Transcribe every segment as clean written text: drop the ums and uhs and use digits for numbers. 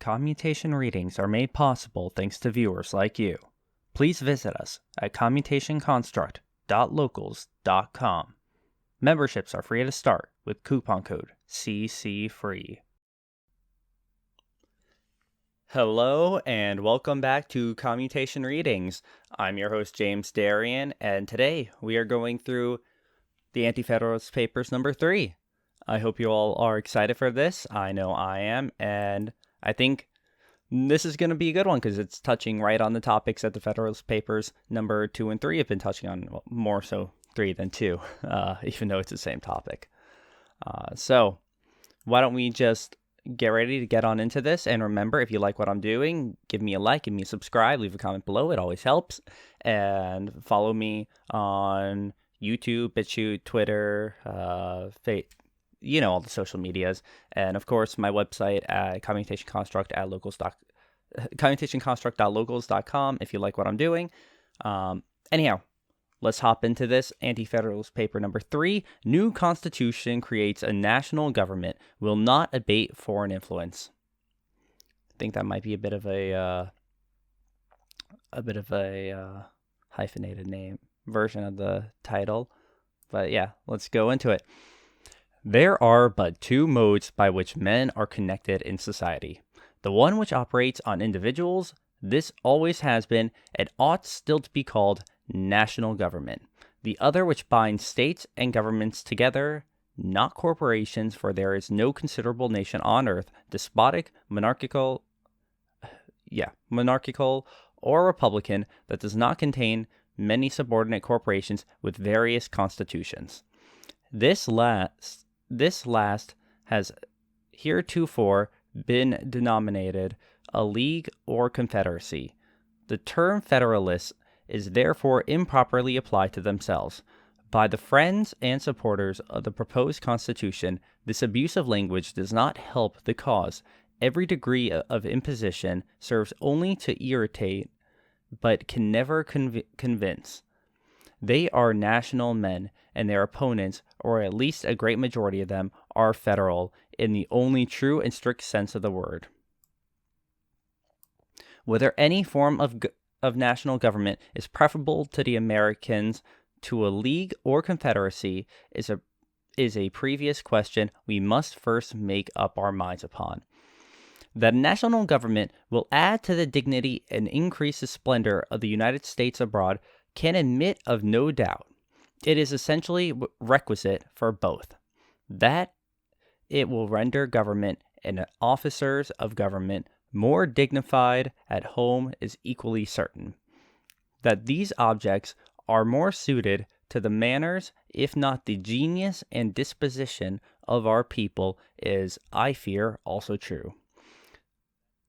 Commutation Readings are made possible thanks to viewers like you. Please visit us at commutationconstruct.locals.com. Memberships are free to start with coupon code CCFREE. Hello and welcome back to Commutation Readings. I'm your host James Darian, and today we are going through the Anti-Federalist Papers number 3. I hope you all are excited for this. I know I am, and I think this is going to be a good one because it's touching right on the topics that the Federalist Papers number 2 and 3 have been touching on, well, more so 3 than 2, even though it's the same topic. So why don't we just get ready to get on into this, and remember, if you like what I'm doing, give me a like, give me a subscribe, leave a comment below, it always helps, and follow me on YouTube, BitChute, Twitter, all the social medias, and of course my website at commutationconstruct.locals.com if you like what I'm doing. Anyhow, let's hop into this. Anti-Federalist Paper number 3. New Constitution creates a national government, will not abate foreign influence. I think that might be a bit of a hyphenated name version of the title. But yeah, let's go into it. There are but two modes by which men are connected in society. The one which operates on individuals, this always has been, and ought still to be called, national government. The other which binds states and governments together, not corporations, for there is no considerable nation on earth, despotic, monarchical, or republican, that does not contain many subordinate corporations with various constitutions. This last has heretofore been denominated a league or confederacy. The term federalists is therefore improperly applied to themselves. By the friends and supporters of the proposed constitution, this abuse of language does not help the cause. Every degree of imposition serves only to irritate, but can never convince. They are national men, and their opponents, or at least a great majority of them, are federal in the only true and strict sense of the word. Whether any form of national government is preferable to the Americans to a league or confederacy is a previous question we must first make up our minds upon. That a national government will add to the dignity and increase the splendor of the United States abroad can admit of no doubt. It is essentially requisite for both. That it will render government and officers of government more dignified at home is equally certain. That these objects are more suited to the manners, if not the genius and disposition of our people, is, I fear, also true.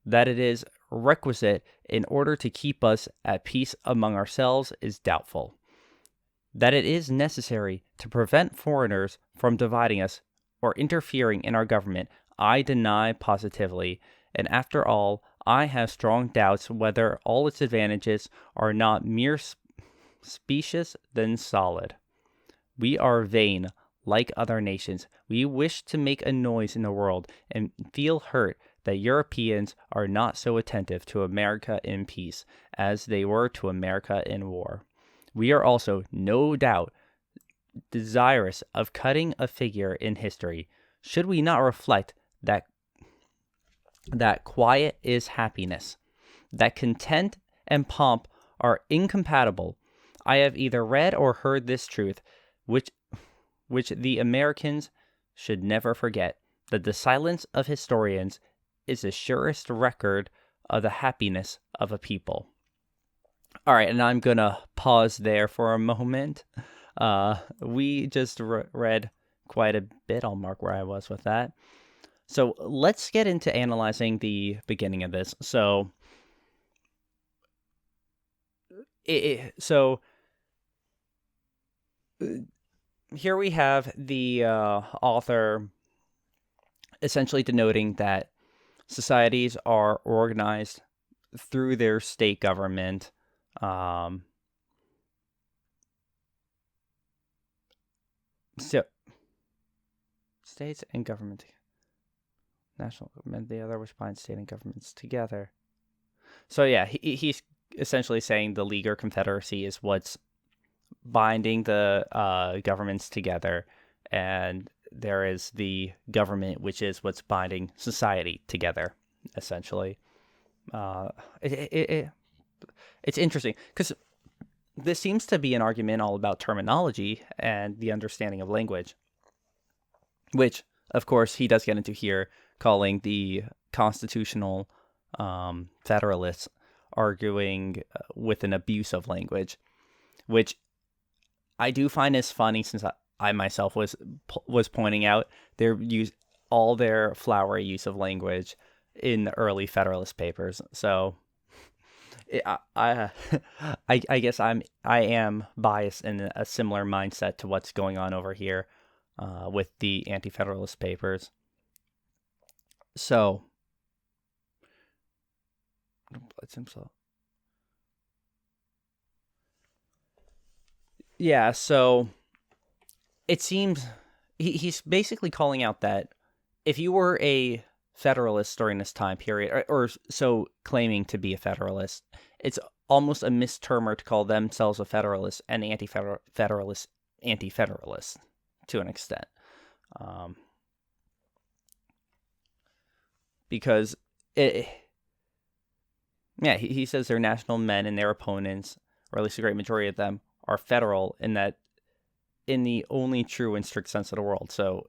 That it is requisite in order to keep us at peace among ourselves is doubtful. That it is necessary to prevent foreigners from dividing us or interfering in our government, I deny positively, and after all, I have strong doubts whether all its advantages are not mere specious than solid. We are vain, like other nations. We wish to make a noise in the world, and feel hurt that Europeans are not so attentive to America in peace as they were to America in war. We are also, no doubt, desirous of cutting a figure in history. Should we not reflect that quiet is happiness, that content and pomp are incompatible? I have either read or heard this truth, which the Americans should never forget, that the silence of historians is the surest record of the happiness of a people. All right, and I'm going to pause there for a moment. We just read quite a bit. I'll mark where I was with that. So let's get into analyzing the beginning of this. So, here we have the author essentially denoting that societies are organized through their state government. So states and government. national government, the other which binds state and governments together. So yeah, he's essentially saying the League or Confederacy is what's binding the governments together, and there is the government, which is what's binding society together, essentially. Uh, it, it, it, it's interesting because this seems to be an argument all about terminology and the understanding of language, which, of course, he does get into here, calling the constitutional Federalists arguing with an abuse of language, which I do find is funny since I myself was pointing out all their flowery use of language in the early Federalist Papers. So I guess I am biased in a similar mindset to what's going on over here with the Anti-Federalist Papers. So it seems so. Yeah, so it seems he's basically calling out that if you were a Federalist during this time period, or so claiming to be a Federalist, it's almost a mistermer to call themselves a Federalist and Anti-Federalist to an extent. Because he says they're national men and their opponents, or at least a great majority of them, are federal in the only true and strict sense of the world. So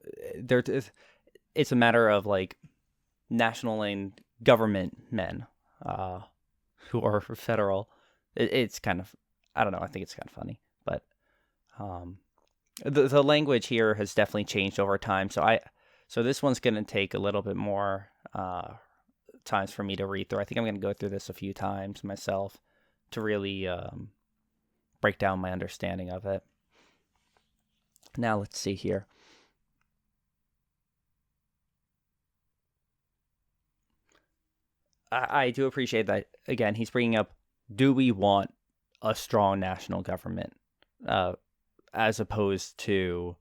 it's a matter of like national and government men who are federal. It's kind of, I don't know, I think it's kind of funny, but the language here has definitely changed over time. So this one's going to take a little bit more times for me to read through. I think I'm going to go through this a few times myself to really break down my understanding of it. Now let's see here. I do appreciate that, again, he's bringing up, do we want a strong national government as opposed to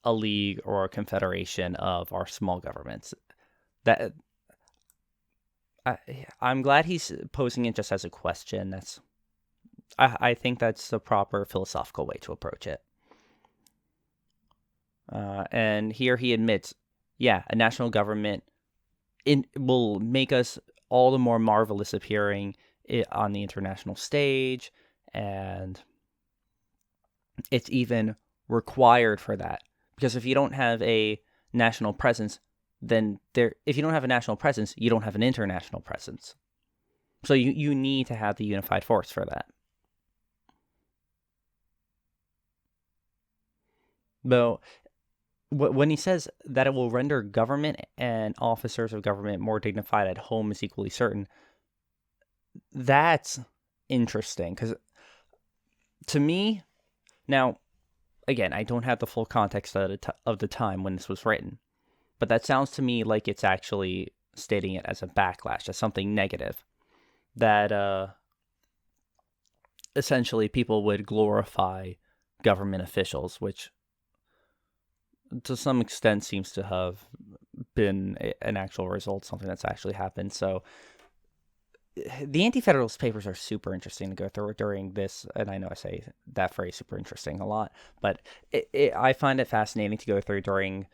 a league or a confederation of our small governments? That I'm glad he's posing it just as a question. I think that's the proper philosophical way to approach it. And here he admits, yeah, a national government will make us all the more marvelous appearing on the international stage, and it's even required for that. Because if you don't have a national presence, if you don't have a national presence, you don't have an international presence. So you need to have the unified force for that. Though, when he says that it will render government and officers of government more dignified at home is equally certain, that's interesting. Because to me, now, again, I don't have the full context of the time when this was written, but that sounds to me like it's actually stating it as a backlash, as something negative. That essentially people would glorify government officials, which to some extent seems to have been an actual result, something that's actually happened. So the Anti-Federalist Papers are super interesting to go through during this, and I know I say that phrase super interesting a lot, but I find it fascinating to go through during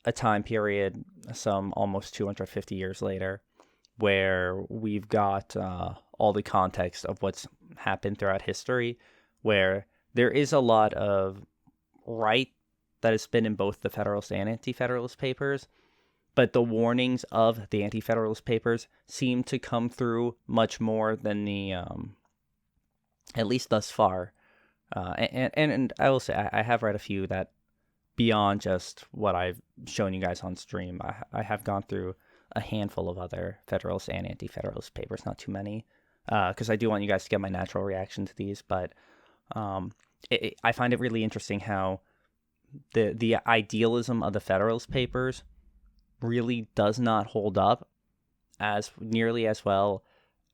a time period, some almost 250 years later, where we've got all the context of what's happened throughout history, where there is a lot of right that has been in both the Federalist and Anti-Federalist Papers, but the warnings of the Anti-Federalist Papers seem to come through much more than the, at least thus far. And I will say, I have read a few that, beyond just what I've shown you guys on stream, I have gone through a handful of other Federalist and Anti-Federalist Papers, not too many, because I do want you guys to get my natural reaction to these, but I find it really interesting how the idealism of the Federalist Papers really does not hold up as nearly as well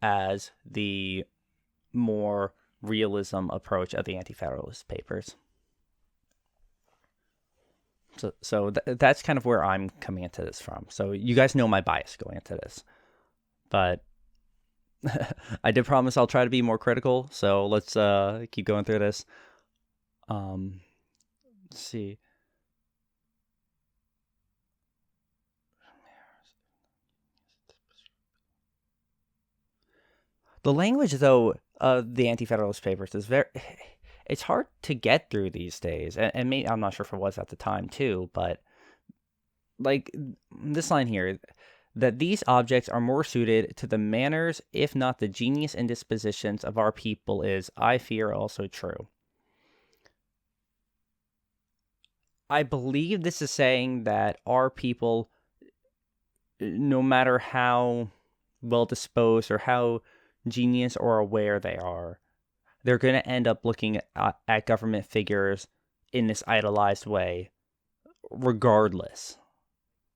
as the more realism approach of the Anti-Federalist Papers. That's kind of where I'm coming into this from. So you guys know my bias going into this, but I did promise I'll try to be more critical. So let's keep going through this. Let's see. The language, though, of the Anti-Federalist Papers is it's hard to get through these days, and maybe, I'm not sure if it was at the time too, but like this line here, that these objects are more suited to the manners, if not the genius and dispositions of our people is, I fear, also true. I believe this is saying that our people, no matter how well disposed or how genius or aware they are, they're going to end up looking at government figures in this idolized way, regardless.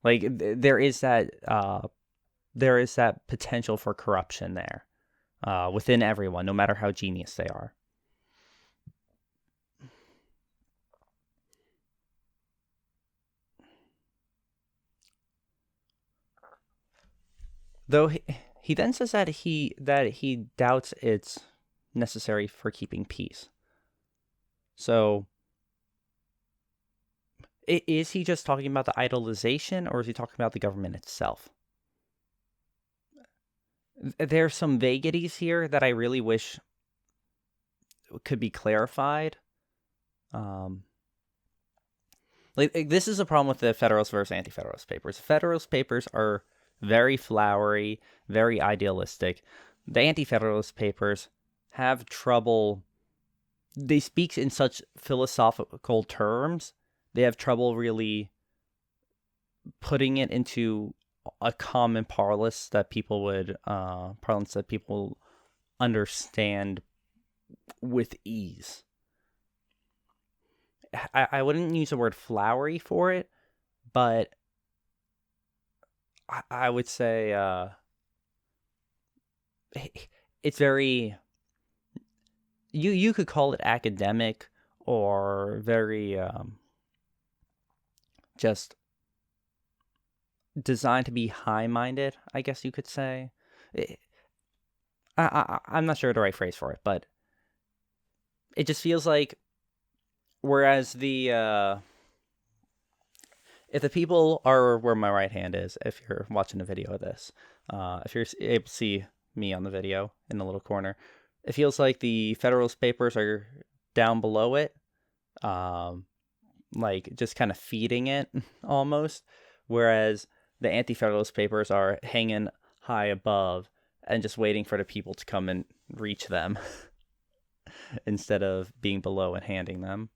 Like there is that potential for corruption there within everyone, no matter how genius they are. Though he then says that he doubts it's necessary for keeping peace. So is he just talking about the idolization, or is he talking about the government itself? There's some vagaries here that I really wish could be clarified. Like this is a problem with the Federalist versus Anti-Federalist Papers. The Federalist Papers are very flowery, very idealistic. The Anti-Federalist Papers have trouble. They speak in such philosophical terms. They have trouble really putting it into a common parlance that people would understand with ease. I wouldn't use the word flowery for it, but I would say it's very, you could call it academic or very just designed to be high-minded, I guess you could say. I'm not sure the right phrase for it, but it just feels like, whereas if the people are where my right hand is, if you're watching a video of this, if you're able to see me on the video in the little corner, it feels like the Federalist Papers are down below it, like just kind of feeding it almost, whereas the Anti-Federalist Papers are hanging high above and just waiting for the people to come and reach them instead of being below and handing them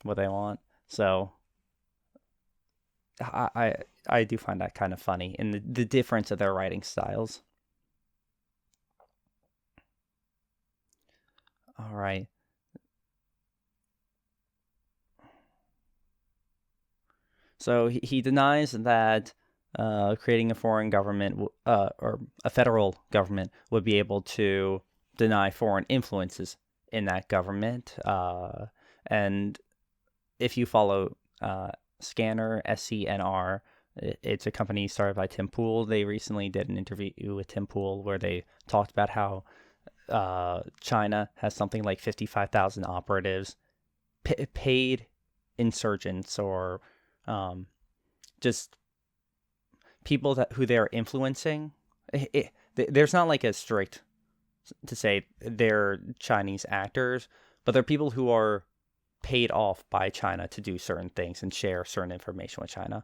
what they want. So I do find that kind of funny in the difference of their writing styles. All right. So he denies that creating a foreign government or a federal government would be able to deny foreign influences in that government. And if you follow Scanner, SCNR, it's a company started by Tim Pool. They recently did an interview with Tim Pool where they talked about how China has something like 55,000 operatives, paid insurgents, or just people who they're influencing. There's not like a strict to say they're Chinese actors, but they're people who are paid off by China to do certain things and share certain information with China.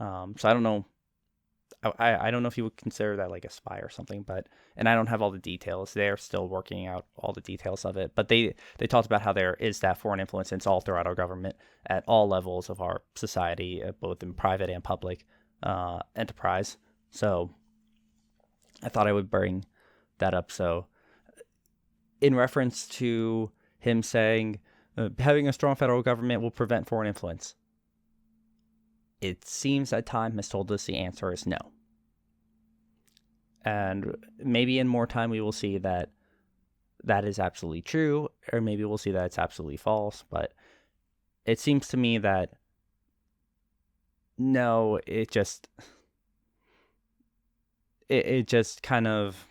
So I don't know. I don't know if you would consider that like a spy or something, and I don't have all the details. They're still working out all the details of it. But they talked about how there is that foreign influence, and it's all throughout our government at all levels of our society, both in private and public enterprise. So I thought I would bring that up. So in reference to him saying having a strong federal government will prevent foreign influence, it seems that time has told us the answer is no. And maybe in more time we will see that that is absolutely true, or maybe we'll see that it's absolutely false. But it seems to me that no, it just kind of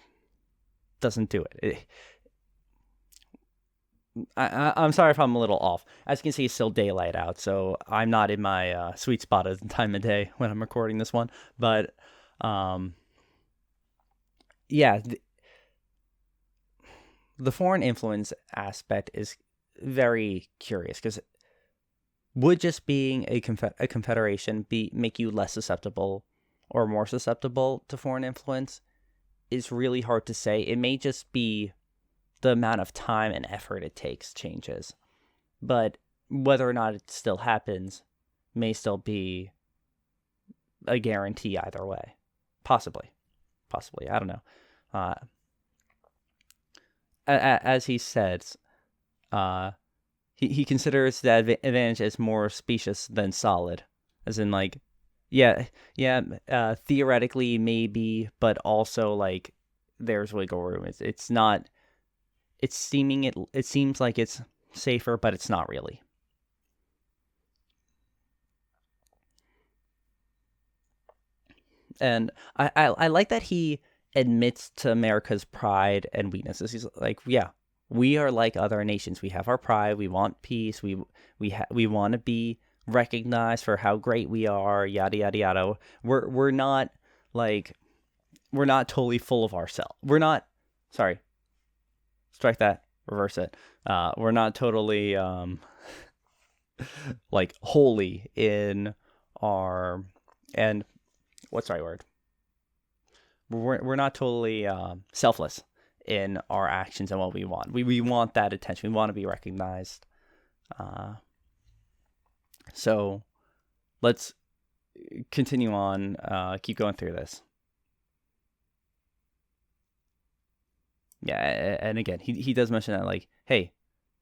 doesn't do it. I'm sorry if I'm a little off. As you can see, it's still daylight out, so I'm not in my sweet spot of the time of day when I'm recording this one. But um, yeah, the foreign influence aspect is very curious because would just being a confederation make you less susceptible or more susceptible to foreign influence? Is really hard to say. It may just be the amount of time and effort it takes changes. But whether or not it still happens may still be a guarantee either way. Possibly. I don't know. As he says, he considers that advantage as more specious than solid. As in, like, yeah, theoretically maybe, but also, like, there's wiggle room. It's not... It seems like it's safer, but it's not really. And I like that he admits to America's pride and weaknesses. He's like, yeah, we are like other nations. We have our pride. We want peace. We want to be recognized for how great we are. Yada yada yada. We're not totally full of ourselves. We're not. Sorry. Strike that. Reverse it. We're not totally like holy in our and what's the right word? We're not totally selfless in our actions and what we want. We want that attention. We want to be recognized. So let's continue on. Keep going through this. Yeah, and again, he does mention that, like, hey,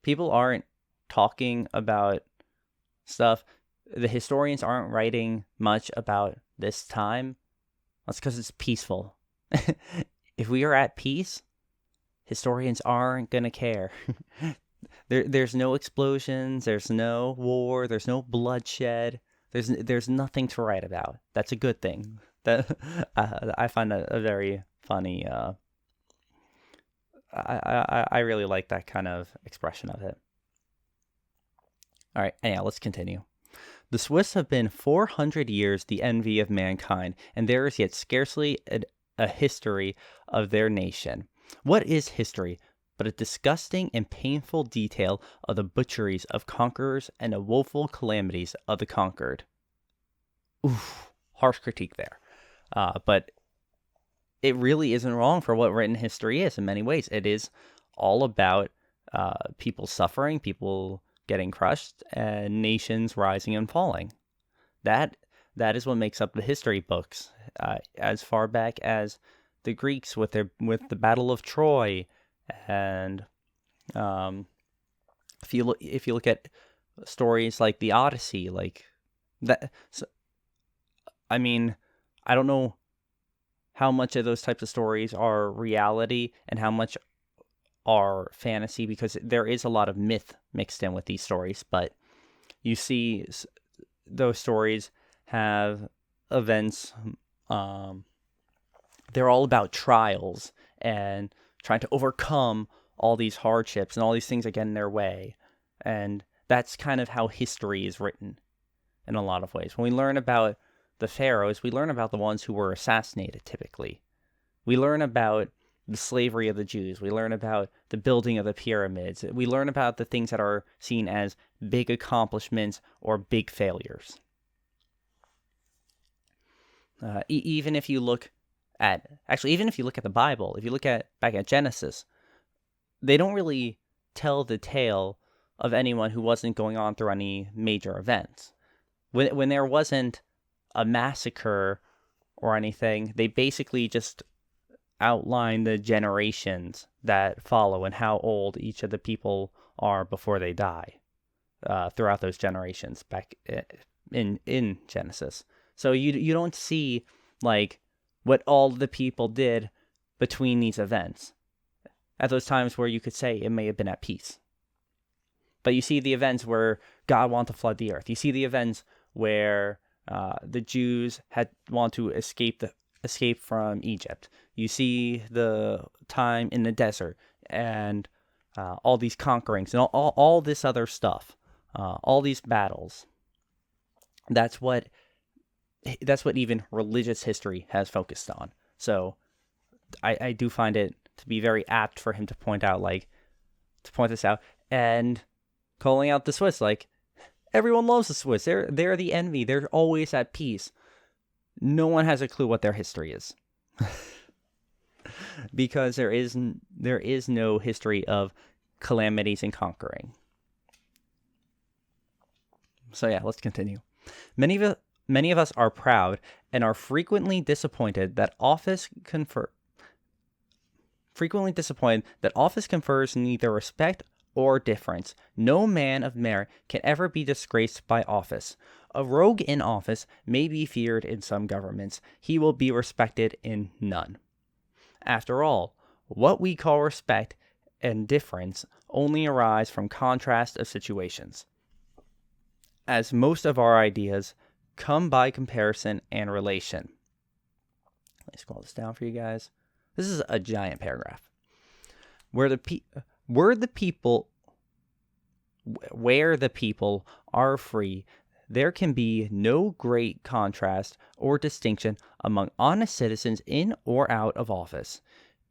people aren't talking about stuff. The historians aren't writing much about this time. That's because it's peaceful. If we are at peace, historians aren't going to care. There's no explosions. There's no war. There's no bloodshed. There's nothing to write about. That's a good thing. That I find that a very funny... I really like that kind of expression of it. All right, anyhow, let's continue. The Swiss have been 400 years the envy of mankind, and there is yet scarcely a history of their nation. What is history but a disgusting and painful detail of the butcheries of conquerors and the woeful calamities of the conquered? Oof, harsh critique there. But it really isn't wrong for what written history is in many ways. It is all about people suffering, people getting crushed, and nations rising and falling. That is what makes up the history books. As far back as the Greeks with the Battle of Troy, and if you look at stories like the Odyssey, like that. So, I mean, I don't know how much of those types of stories are reality and how much are fantasy, because there is a lot of myth mixed in with these stories. But you see those stories have events. They're all about trials and trying to overcome all these hardships and all these things that get in their way. And that's kind of how history is written in a lot of ways. When we learn about the pharaohs, we learn about the ones who were assassinated, typically. We learn about the slavery of the Jews. We learn about the building of the pyramids. We learn about the things that are seen as big accomplishments or big failures. Even if you look at the Bible, if you look back at Genesis, they don't really tell the tale of anyone who wasn't going on through any major events. When there wasn't a massacre or anything, they basically just outline the generations that follow and how old each of the people are before they die throughout those generations back in Genesis. So you don't see like what all the people did between these events at those times where you could say it may have been at peace. But you see the events where God wanted to flood the earth. You see the events where the Jews had want to escape from Egypt. You see the time in the desert and all these conquerings and all this other stuff, all these battles. That's what even religious history has focused on. So I do find it to be very apt for him to point this out and calling out the Swiss. Like, everyone loves the Swiss. They're the envy. They're always at peace. No one has a clue what their history is. Because there is no history of calamities and conquering. So yeah, let's continue. Many of us are proud and are frequently disappointed that office confers neither respect or difference. No man of merit can ever be disgraced by office. A rogue in office may be feared in some governments. He will be respected in none. After all, what we call respect and difference only arise from contrast of situations, as most of our ideas come by comparison and relation. Let me scroll this down for you guys. This is a giant paragraph. Where the people are free, there can be no great contrast or distinction among honest citizens in or out of office.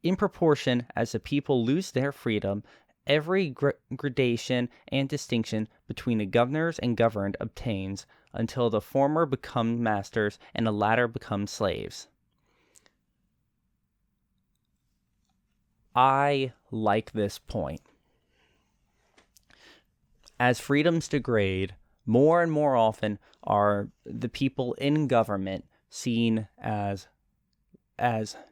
In proportion as the people lose their freedom, every gradation and distinction between the governors and governed obtains, until the former become masters and the latter become slaves. I like this point. As freedoms degrade, more and more often are the people in government seen as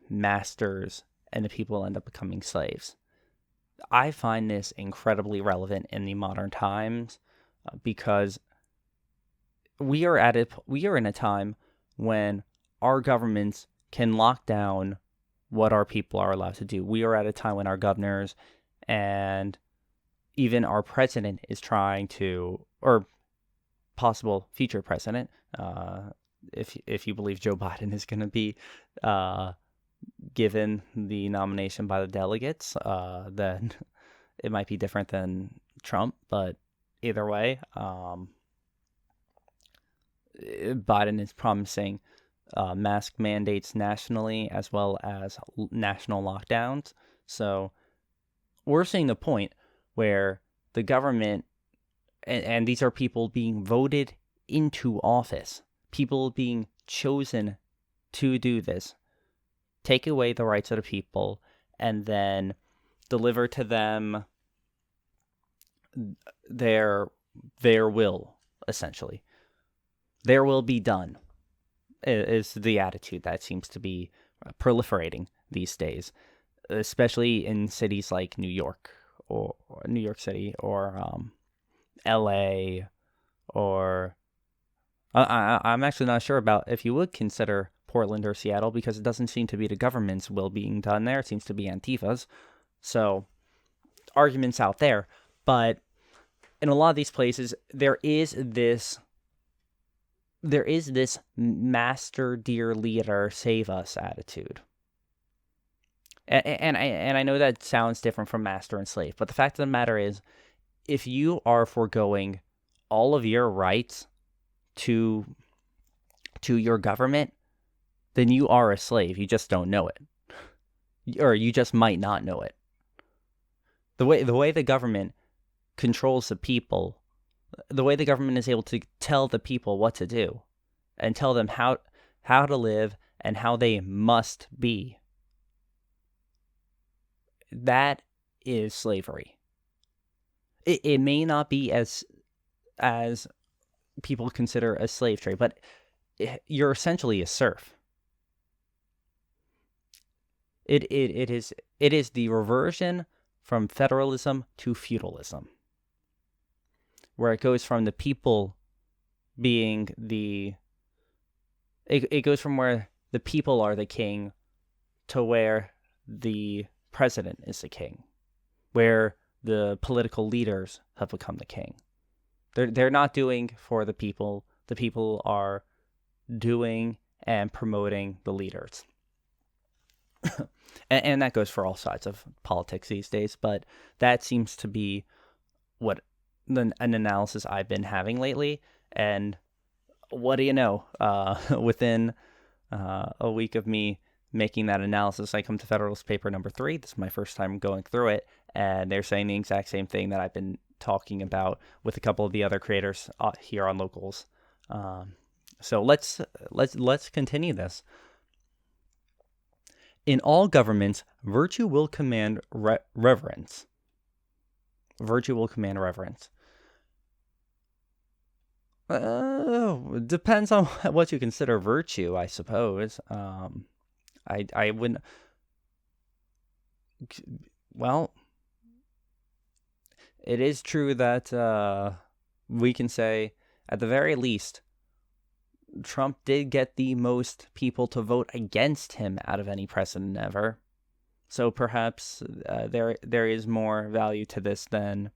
masters, and the people end up becoming slaves. I find this incredibly relevant in the modern times because we are in a time when our governments can lock down what our people are allowed to do. We are at a time when our governors and even our president is trying to, or possible future president, if you believe Joe Biden is going to be given the nomination by the delegates, then it might be different than Trump. But either way, Biden is promising mask mandates nationally as well as national lockdowns. So we're seeing the point where the government, and these are people being voted into office, people being chosen to do this, take away the rights of the people and then deliver to them their will, essentially. Their will be done is the attitude that seems to be proliferating these days, especially in cities like New York or New York City or LA, or I'm actually not sure about if you would consider Portland or Seattle, because it doesn't seem to be the government's will being done there. It seems to be Antifa's. So arguments out there. But in a lot of these places, there is this master, dear leader, save us attitude. And I know that sounds different from master and slave, but the fact of the matter is, if you are foregoing all of your rights to your government, then you are a slave. You just don't know it. Or you just might not know it. The way the government controls the people, the way the government is able to tell the people what to do and tell them how to live and how they must be, that is slavery. It may not be as people consider a slave trade, but you're essentially a serf. It is the reversion from federalism to feudalism, where it goes from the people being it goes from where the people are the king to where the president is the king, where the political leaders have become the king. They're not doing for the people. The people are doing and promoting the leaders. And that goes for all sides of politics these days, but that seems to be what an analysis I've been having lately. And what do you know? Within a week of me making that analysis, I come to Federalist Paper number 3. This is my first time going through it, and they're saying the exact same thing that I've been talking about with a couple of the other creators here on Locals. So let's continue this. In all governments, virtue will command reverence. Virtue will command reverence. Depends on what you consider virtue, I suppose. I wouldn't. Well, it is true that we can say, at the very least, Trump did get the most people to vote against him out of any president ever. So perhaps there is more value to this than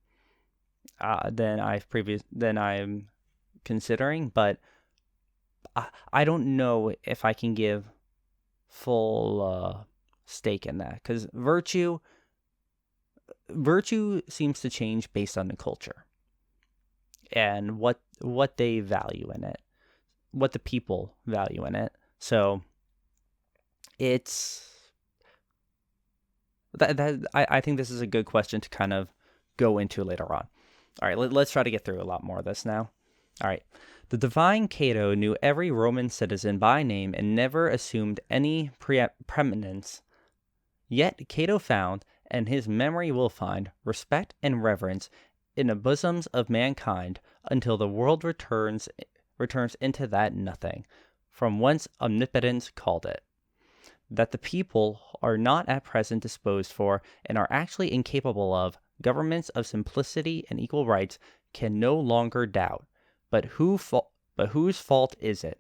I'm considering, but I don't know if I can give full stake in that, because virtue seems to change based on the culture and what they value in it, what the people value in it. So it's I think this is a good question to kind of go into later on. All right, let's try to get through a lot more of this now. All right. The divine Cato knew every Roman citizen by name and never assumed any preeminence. Yet Cato found, and his memory will find, respect and reverence in the bosoms of mankind until the world returns into that nothing, from whence omnipotence called it. That the people are not at present disposed for, and are actually incapable of, governments of simplicity and equal rights can no longer doubt. But whose fault is it?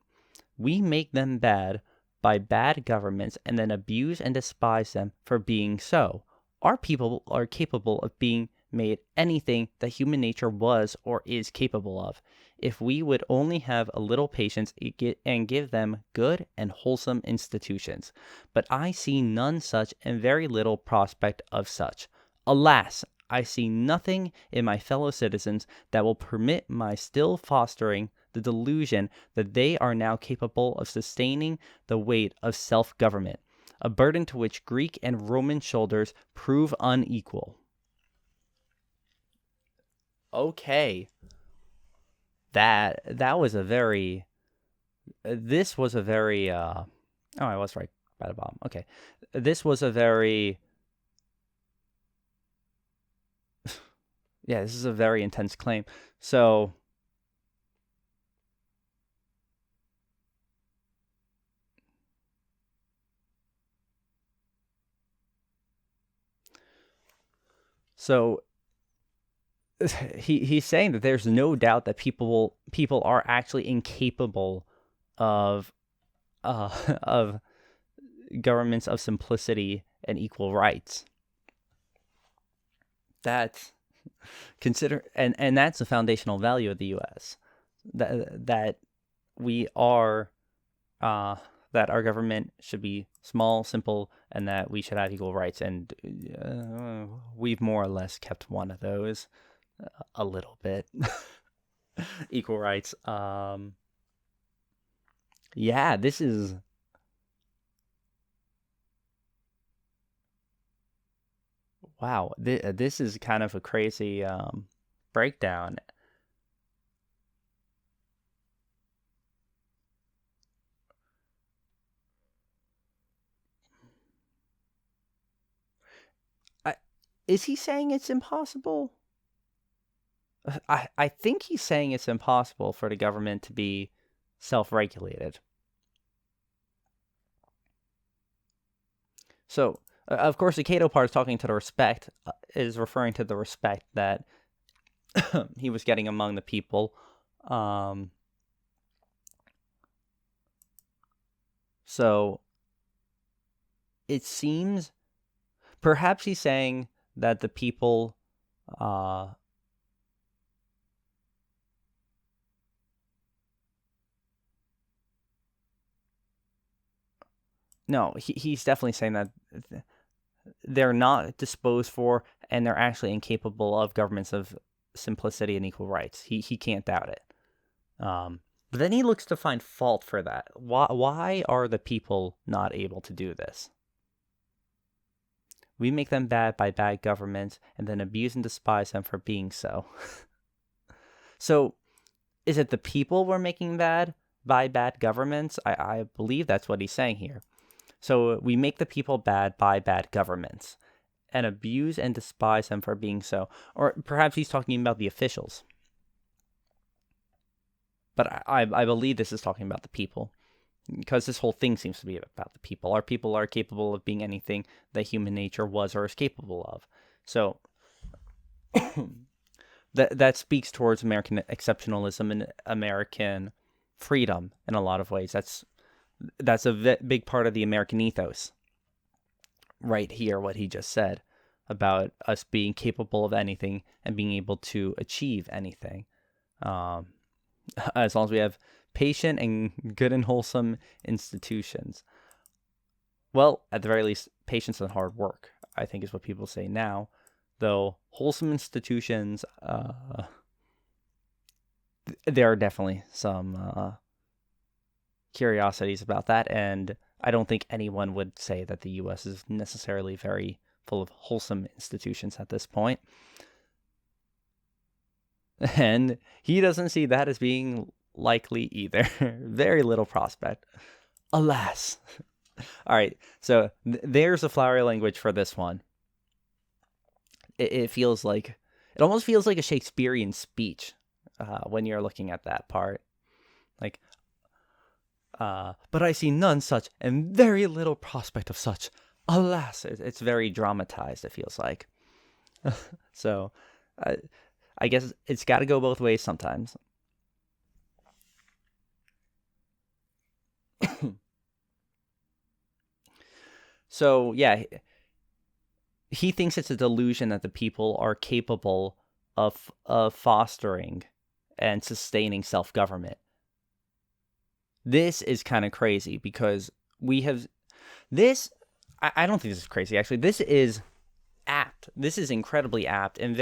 We make them bad by bad governments and then abuse and despise them for being so. Our people are capable of being made anything that human nature was or is capable of, if we would only have a little patience and give them good and wholesome institutions. But I see none such and very little prospect of such. Alas! I see nothing in my fellow citizens that will permit my still fostering the delusion that they are now capable of sustaining the weight of self-government, a burden to which Greek and Roman shoulders prove unequal. Okay. That was a very... This was a very... Oh, I was right by the bottom. Okay. This was a very... Yeah, this is a very intense claim. So, he's saying that there's no doubt that people are actually incapable of of governments of simplicity and equal rights. That's consider and that's the foundational value of the U.S. that we are that our government should be small, simple, and that we should have equal rights. And we've more or less kept one of those a little bit. Equal rights. Yeah, this is... Wow, this is kind of a crazy breakdown. Is he saying it's impossible? I think he's saying it's impossible for the government to be self-regulated. So, of course, the Cato part is talking to the respect, is referring to the respect that he was getting among the people. So, it seems, perhaps he's saying that the people No, he's definitely saying that they're not disposed for, and they're actually incapable of governments of simplicity and equal rights. He can't doubt it. But then he looks to find fault for that. Why are the people not able to do this? We make them bad by bad governments and then abuse and despise them for being so. So, is it the people we're making bad by bad governments? I believe that's what he's saying here. So, we make the people bad by bad governments and abuse and despise them for being so. Or perhaps he's talking about the officials. But I believe this is talking about the people, because this whole thing seems to be about the people. Our people are capable of being anything that human nature was or is capable of. So that speaks towards American exceptionalism and American freedom in a lot of ways. That's a big part of the American ethos. Right here, what he just said about us being capable of anything and being able to achieve anything. As long as we have patient and good and wholesome institutions. Well, at the very least, patience and hard work, I think, is what people say now. Though wholesome institutions, there are definitely some curiosities about that, and I don't think anyone would say that the U.S. is necessarily very full of wholesome institutions at this point. And he doesn't see that as being likely either. Very little prospect. Alas. All right, so there's a flowery language for this one. It almost feels like a Shakespearean speech when you're looking at that part. Like, but I see none such, and very little prospect of such. Alas. It's very dramatized, it feels like. So, I guess it's got to go both ways sometimes. So, yeah, he thinks it's a delusion that the people are capable of fostering and sustaining self-government. This is kind of crazy because we have this. I don't think this is crazy, actually. This is apt. This is incredibly apt and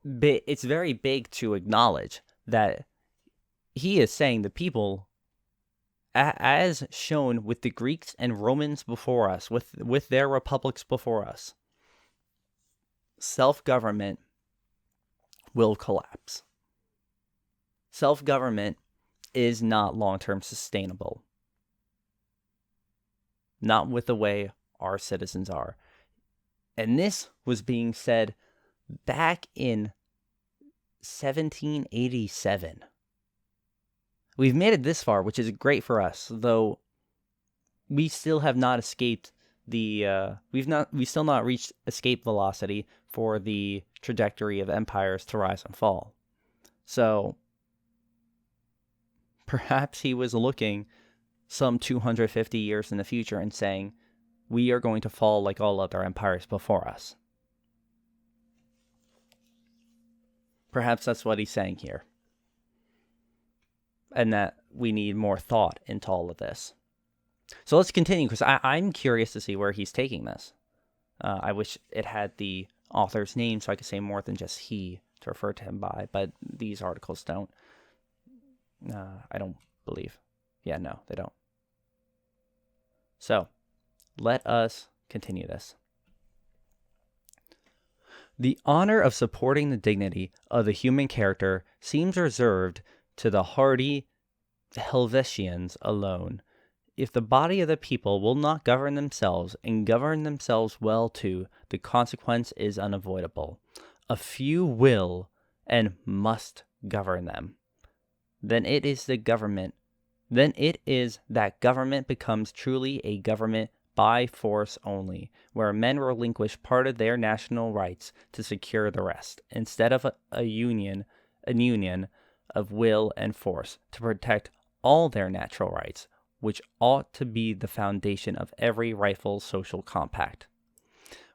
it's very big to acknowledge that he is saying the people, as shown with the Greeks and Romans before us, with their republics before us, self-government will collapse. Self-government is not long-term sustainable. Not with the way our citizens are. And this was being said back in 1787. We've made it this far, which is great for us, though we still have not escaped we've still not reached escape velocity for the trajectory of empires to rise and fall. So perhaps he was looking some 250 years in the future and saying, we are going to fall like all other empires before us. Perhaps that's what he's saying here. And that we need more thought into all of this. So let's continue, because I'm curious to see where he's taking this. I wish it had the author's name so I could say more than just he to refer to him by, but these articles don't. I don't believe. Yeah, no, they don't. So, let us continue this. The honor of supporting the dignity of the human character seems reserved to the hardy Helvetians alone. If the body of the people will not govern themselves, and govern themselves well too, the consequence is unavoidable. A few will and must govern them. Then it is that government becomes truly a government by force only, where men relinquish part of their national rights to secure the rest, instead of a union of will and force to protect all their natural rights, which ought to be the foundation of every rightful social compact.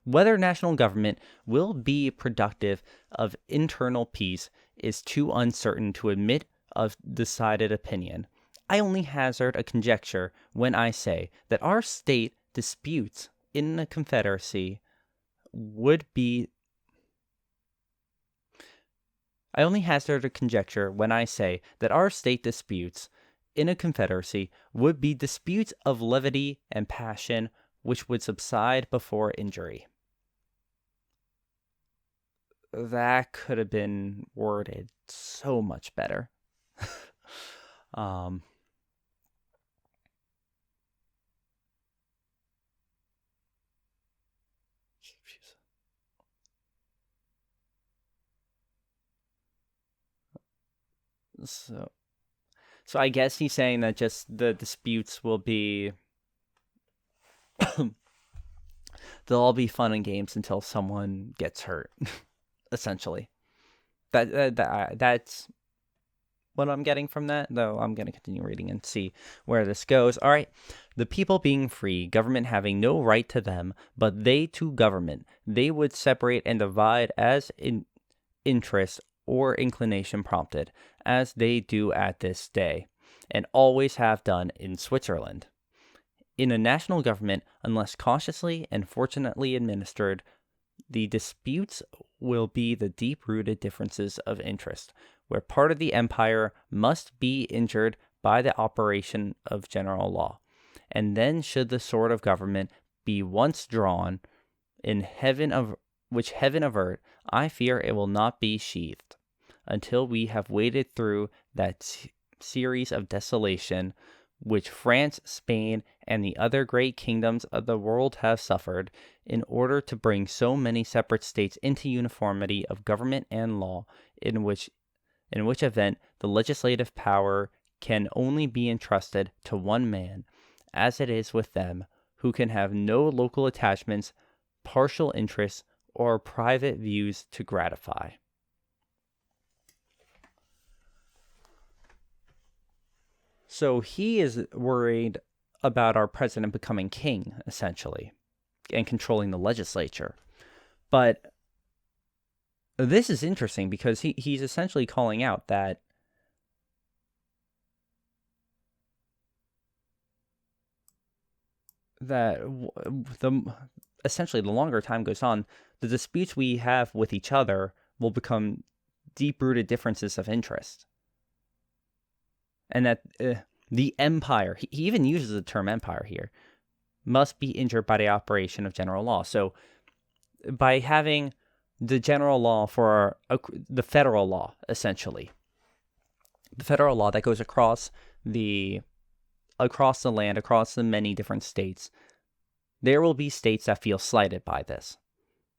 Whether national government will be productive of internal peace is too uncertain to admit of decided opinion. I only hazard a conjecture when I say that our state disputes in a confederacy would be I only hazard a conjecture when I say that our state disputes in a confederacy would be disputes of levity and passion which would subside before injury. That could have been worded so much better. um, so I guess he's saying that just the disputes will be they'll all be fun and games until someone gets hurt. Essentially, that's what I'm getting from that, though I'm going to continue reading and see where this goes. All right. The people being free, government having no right to them, but they to government. They would separate and divide as in interest or inclination prompted, as they do at this day, and always have done in Switzerland. In a national government, unless cautiously and fortunately administered, the disputes will be the deep-rooted differences of interest, where part of the empire must be injured by the operation of general law. And then should the sword of government be once drawn, in which heaven avert, I fear it will not be sheathed, until we have waded through that series of desolation which France, Spain, and the other great kingdoms of the world have suffered, in order to bring so many separate states into uniformity of government and law, in which event the legislative power can only be entrusted to one man, as it is with them, who can have no local attachments, partial interests, or private views to gratify. So he is worried about our president becoming king, essentially, and controlling the legislature. But this is interesting because he's essentially calling out that essentially the longer time goes on, the disputes we have with each other will become deep-rooted differences of interest. And that the empire, he even uses the term empire here, must be injured by the operation of general law. So by having the general law for the federal law, essentially, the federal law that goes across the land, across the many different states, there will be states that feel slighted by this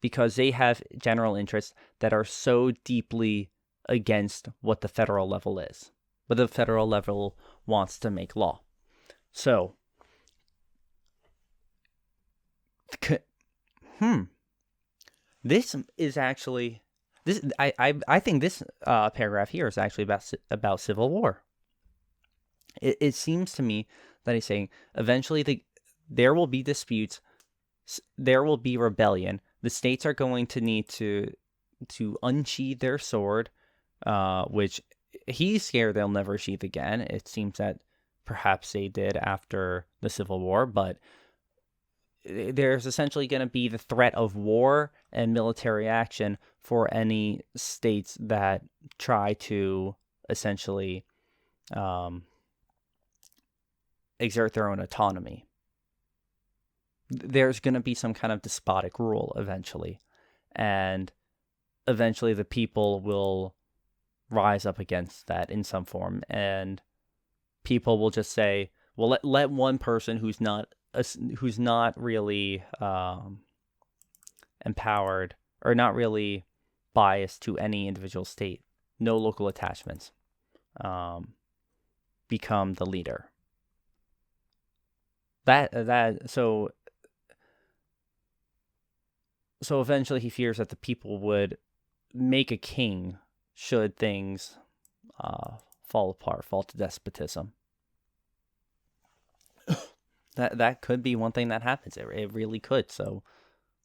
because they have general interests that are so deeply against what the federal level is. But the federal level wants to make law. So, this is actually this. I think this paragraph here is actually about civil war. It seems to me that he's saying eventually there will be disputes, there will be rebellion. The states are going to need to unsheathe their sword, which he's scared they'll never sheath again. It seems that perhaps they did after the Civil War, but there's essentially going to be the threat of war and military action for any states that try to essentially exert their own autonomy. There's going to be some kind of despotic rule eventually, and eventually the people will rise up against that in some form, and people will just say, well, let one person who's not really empowered or not really biased to any individual state, no local attachments, become the leader. So eventually he fears that the people would make a king should things fall apart, fall to despotism. That could be one thing that happens. It really could. So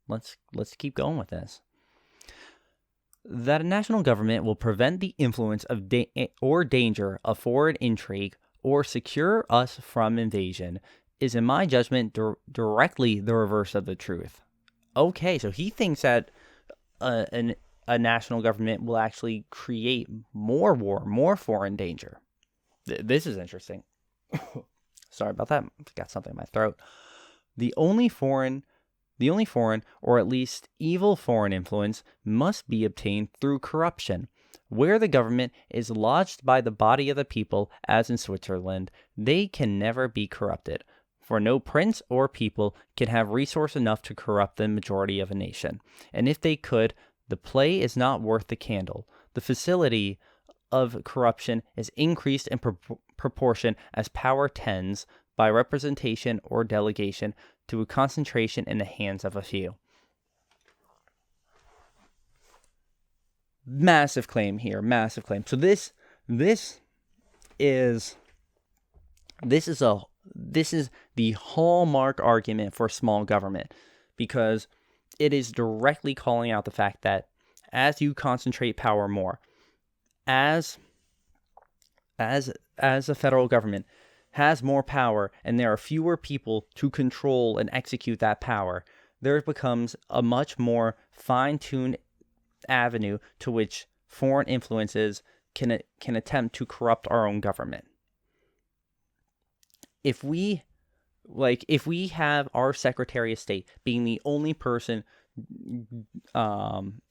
let's keep going with this. That a national government will prevent the influence of or danger of foreign intrigue or secure us from invasion is, in my judgment, directly the reverse of the truth. Okay, so he thinks that a national government will actually create more war, more foreign danger. This is interesting. Sorry about that. Got something in my throat. The only foreign, or at least evil foreign influence must be obtained through corruption. Where the government is lodged by the body of the people, as in Switzerland, they can never be corrupted, for no prince or people can have resource enough to corrupt the majority of a nation. And if they could, the play is not worth the candle. The facility of corruption is increased in proportion as power tends, by representation or delegation, to a concentration in the hands of a few. Massive claim here, massive claim. So this is the hallmark argument for small government, because it is directly calling out the fact that as you concentrate power more, as a federal government has more power and there are fewer people to control and execute that power, there becomes a much more fine-tuned avenue to which foreign influences can attempt to corrupt our own government. If we have our Secretary of State being the only person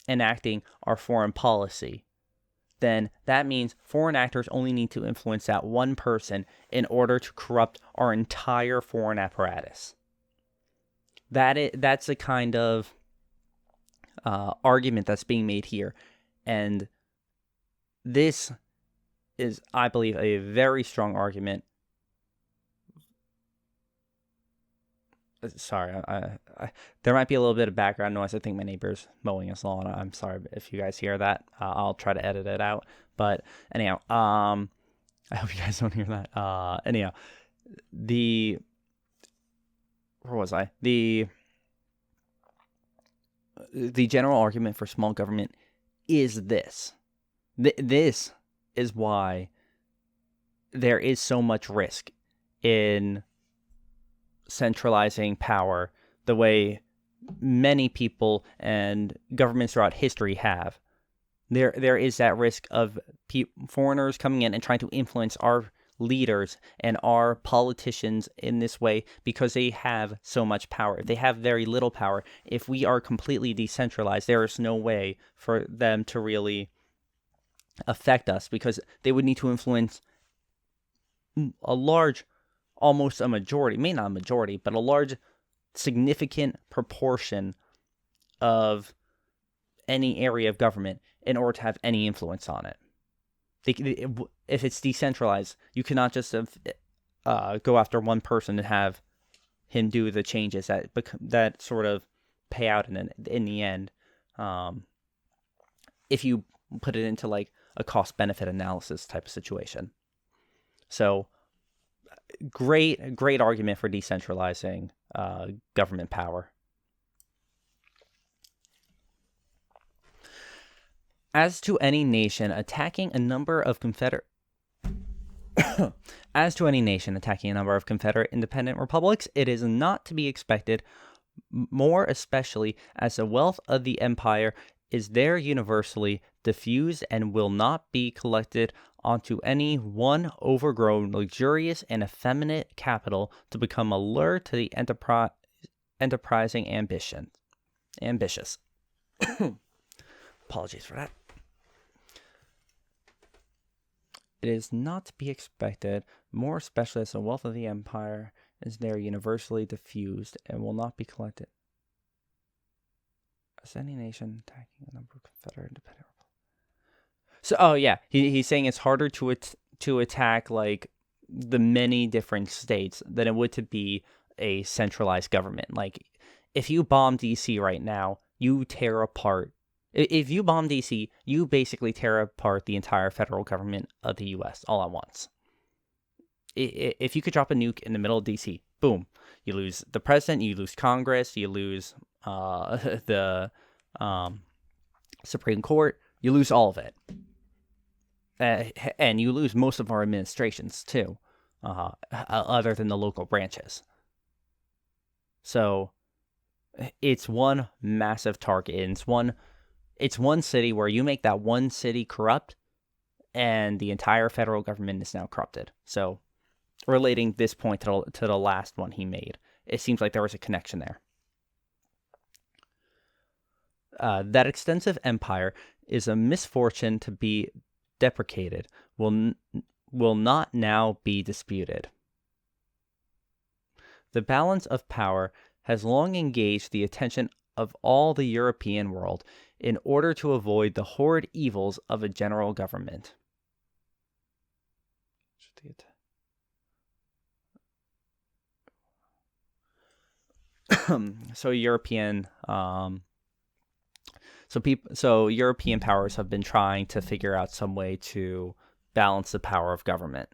enacting our foreign policy, then that means foreign actors only need to influence that one person in order to corrupt our entire foreign apparatus. That's a kind of argument that's being made here. And this is, I believe, a very strong argument. Sorry, I there might be a little bit of background noise. I think my neighbor's mowing his lawn. I'm sorry if you guys hear that. I'll try to edit it out. But anyhow, I hope you guys don't hear that. Anyhow, where was I? The general argument for small government is this. This is why there is so much risk in centralizing power the way many people and governments throughout history have. There is that risk of foreigners coming in and trying to influence our leaders and our politicians in this way because they have so much power. They have very little power. If we are completely decentralized, there is no way for them to really affect us, because they would need to influence a large, almost a majority, maybe not a majority, but a large, significant proportion of any area of government in order to have any influence on it. If it's decentralized, you cannot just go after one person and have him do the changes that sort of pay out in the end. If you put it into like a cost-benefit analysis type of situation. So, great argument for decentralizing government power. As to any nation attacking a number of Confederate independent republics, it is not to be expected, more especially as the wealth of the empire is there universally diffused and will not be collected onto any one overgrown, luxurious, and effeminate capital to become a lure to the enterprising ambitious. Apologies for that. It is not to be expected, more especially as the wealth of the empire is there universally diffused and will not be collected as any nation attacking a number of Confederate independent republics. So, he's saying it's harder to attack like the many different states than it would to be a centralized government. Like, if you bomb DC right now, you tear apart. If you bomb DC, you basically tear apart the entire federal government of the U.S. all at once. If you could drop a nuke in the middle of DC, boom, you lose the president, you lose Congress, you lose the Supreme Court, you lose all of it. And you lose most of our administrations, too. other than the local branches. So it's one massive target. It's one city where you make that one city corrupt, and the entire federal government is now corrupted. So relating this point to the last one he made, it seems like there was a connection there. That extensive empire is a misfortune to be deprecated, will not now be disputed. The balance of power has long engaged the attention of all the European world in order to avoid the horrid evils of a general government. So European European powers have been trying to figure out some way to balance the power of government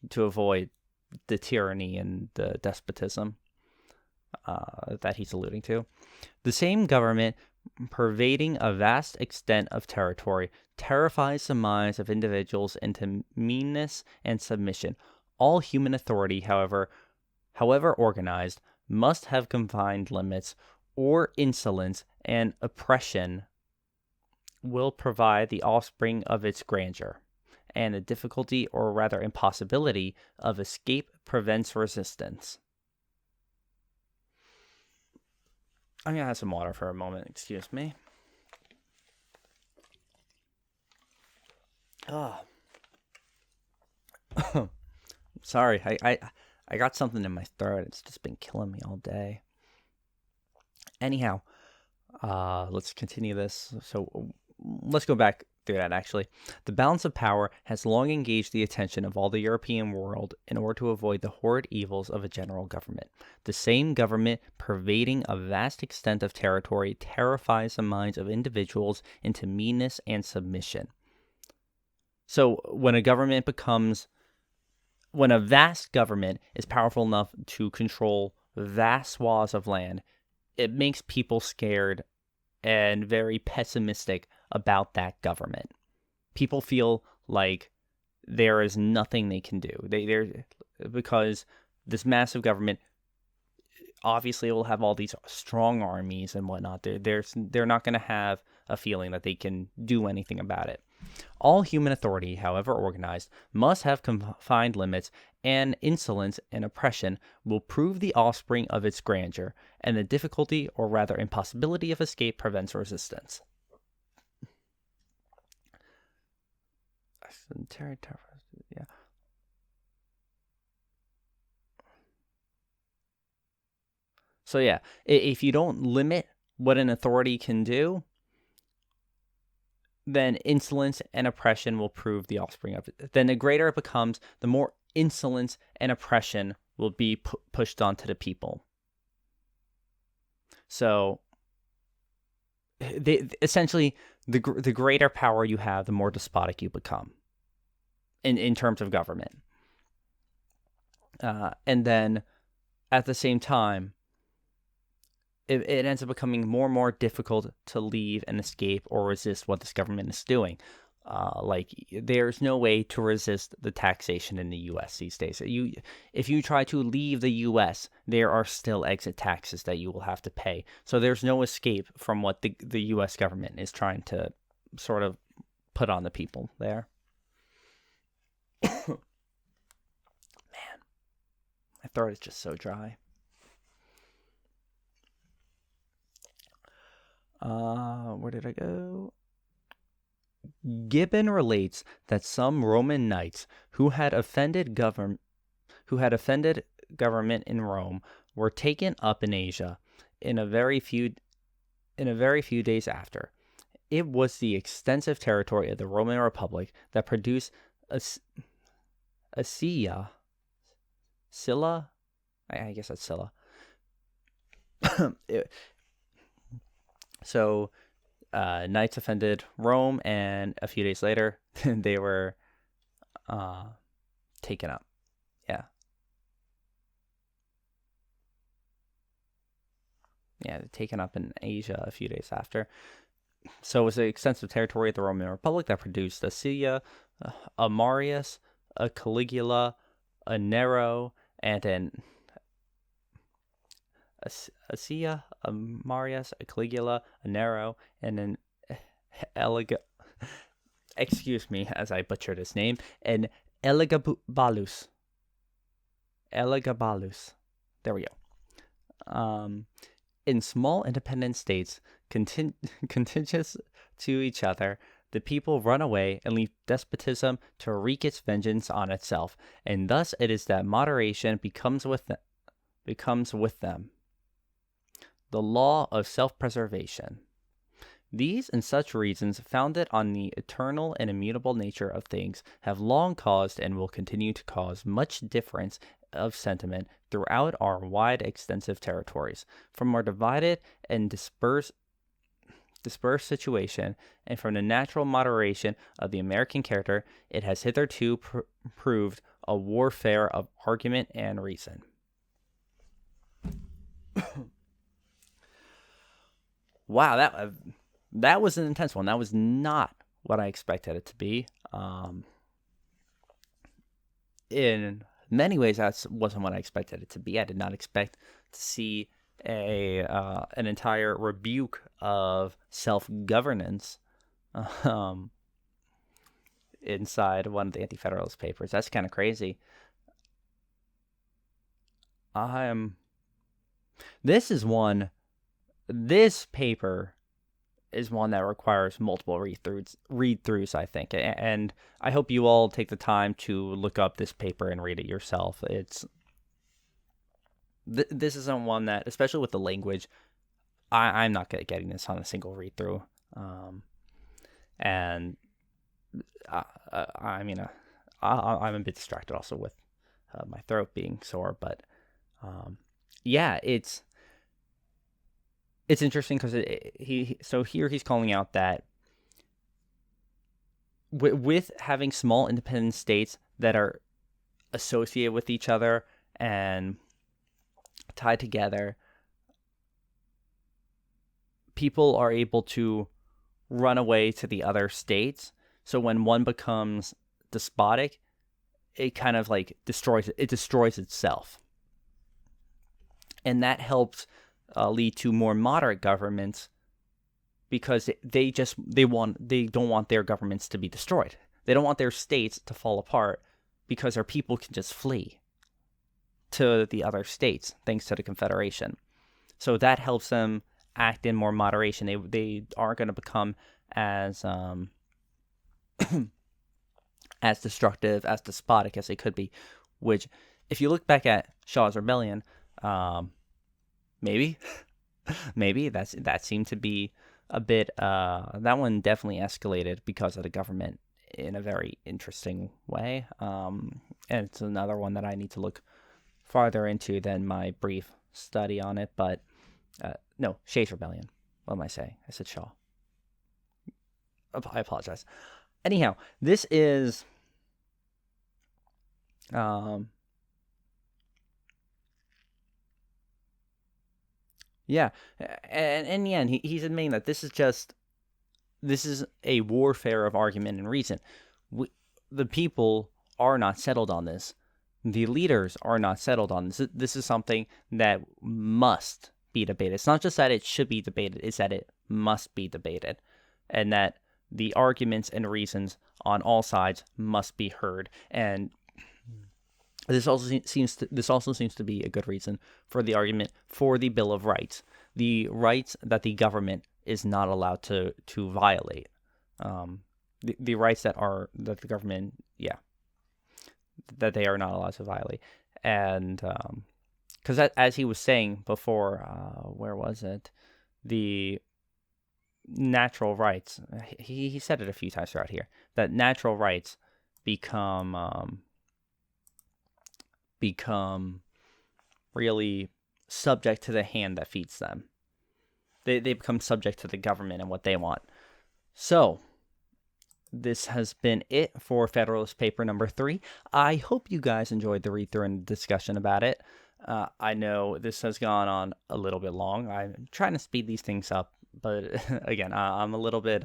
to avoid the tyranny and the despotism that he's alluding to. The same government, pervading a vast extent of territory, terrifies the minds of individuals into meanness and submission. All human authority, however organized, must have confined limits, or insolence and oppression will provide the offspring of its grandeur, and the difficulty, or rather impossibility, of escape prevents resistance. I'm going to have some water for a moment, excuse me. Sorry, I got something in my throat. It's just been killing me all day. Anyhow, let's continue this. So let's go back through that, actually. The balance of power has long engaged the attention of all the European world in order to avoid the horrid evils of a general government. The same government, pervading a vast extent of territory, terrifies the minds of individuals into meanness and submission. So when a vast government is powerful enough to control vast swaths of land, it makes people scared and very pessimistic about that government. People feel like there is nothing they can do. Because this massive government obviously will have all these strong armies and whatnot. They're not going to have a feeling that they can do anything about it. All human authority, however organized, must have confined limits, and insolence and oppression will prove the offspring of its grandeur, and the difficulty, or rather impossibility, of escape prevents resistance. Yeah. So yeah, if you don't limit what an authority can do, then insolence and oppression will prove the offspring of it. Then the greater it becomes, the more insolence and oppression will be pushed onto the people. So essentially, the greater power you have, the more despotic you become in terms of government. And then at the same time, it ends up becoming more and more difficult to leave and escape or resist what this government is doing. There's no way to resist the taxation in the U.S. these days. If you try to leave the U.S., there are still exit taxes that you will have to pay. So there's no escape from what the U.S. government is trying to sort of put on the people there. Man, my throat is just so dry. Where did I go? Gibbon relates that some Roman knights who had offended government in Rome were taken up in Asia in a very few days after. It was the extensive territory of the Roman Republic that produced Scylla. I guess that's Scylla. So knights offended Rome, and a few days later, they were taken up. Yeah. Yeah, taken up in Asia a few days after. So it was an extensive territory of the Roman Republic that produced Scylla, Amarius, a Caligula, a Nero, and an Asia, a Marius, a Caligula, a Nero, and an Elega. Excuse me as I butchered his name. An Elegabalus. Elegabalus. There we go. In small independent states, contiguous to each other, the people run away and leave despotism to wreak its vengeance on itself, and thus it is that moderation becomes with them the law of self-preservation. These and such reasons, founded on the eternal and immutable nature of things, have long caused and will continue to cause much difference of sentiment throughout our wide extensive territories. From our divided and dispersed situation, and from the natural moderation of the American character, it has hitherto proved a warfare of argument and reason. Wow, that was an intense one. That was not what I expected it to be. In many ways, that wasn't what I expected it to be. I did not expect to see an entire rebuke of self-governance inside one of the Anti-Federalist Papers. That's kind of crazy. This paper is one that requires multiple read-throughs, I think. And I hope you all take the time to look up this paper and read it yourself. This isn't one that, especially with the language, I'm not getting this on a single read-through. And I mean, I'm a bit distracted also with my throat being sore, but yeah, it's interesting because he's calling out that with having small independent states that are associated with each other and tied together, people are able to run away to the other states. So when one becomes despotic, it kind of like destroys itself, and that helps lead to more moderate governments, because they don't want their governments to be destroyed. They don't want their states to fall apart, because their people can just flee to the other states thanks to the Confederation. So that helps them act in more moderation. They aren't going to become as as destructive, as despotic as they could be. Which, if you look back at Shaw's Rebellion, maybe that seemed to be a bit. That one definitely escalated because of the government in a very interesting way. And it's another one that I need to look farther into than my brief study on it. But no, Shays Rebellion. What am I saying? I said Shaw. I apologize. Anyhow, this is yeah, and in the end, he's admitting that this is a warfare of argument and reason. The people are not settled on this. The leaders are not settled on this. This is something that must be debated. It's not just that it should be debated, it's that it must be debated, and that the arguments and reasons on all sides must be heard. And this also seems to be a good reason for the argument for the Bill of Rights, the rights that the government is not allowed to violate, the rights that the government, that they are not allowed to violate. And because as he was saying before, where was it? The natural rights. He said it a few times throughout here, that natural rights become really subject to the hand that feeds them. They become subject to the government and what they want. So this has been it for Federalist Paper number 3. I hope you guys enjoyed the read-through and discussion about it. I know this has gone on a little bit long. I'm trying to speed these things up, but again, I'm a little bit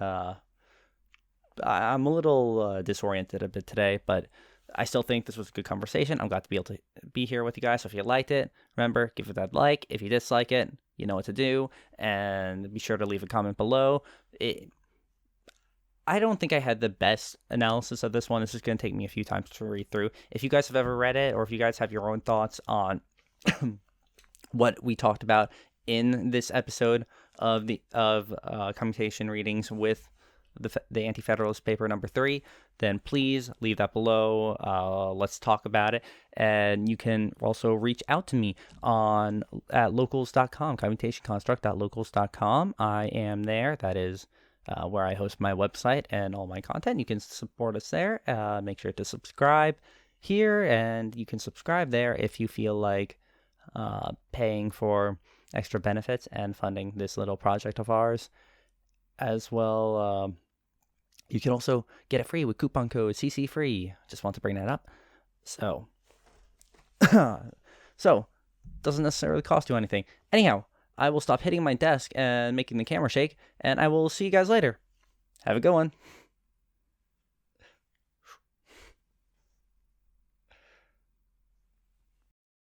disoriented a bit today. But I still think this was a good conversation. I'm glad to be able to be here with you guys. So if you liked it, remember, give it that like. If you dislike it, you know what to do. And be sure to leave a comment below. I don't think I had the best analysis of this one. This is going to take me a few times to read through. If you guys have ever read it, or if you guys have your own thoughts on what we talked about in this episode of Commutation Readings with the Anti-Federalist Paper number 3, then please leave that below. Let's talk about it. And you can also reach out to me at locals.com, commutationconstruct.locals.com. I am there. That is where I host my website and all my content. You can support us there. Make sure to subscribe here, and you can subscribe there if you feel like paying for extra benefits and funding this little project of ours as well. You can also get it free with coupon code CCFree. Just want to bring that up. So doesn't necessarily cost you anything. Anyhow, I will stop hitting my desk and making the camera shake, and I will see you guys later. Have a good one.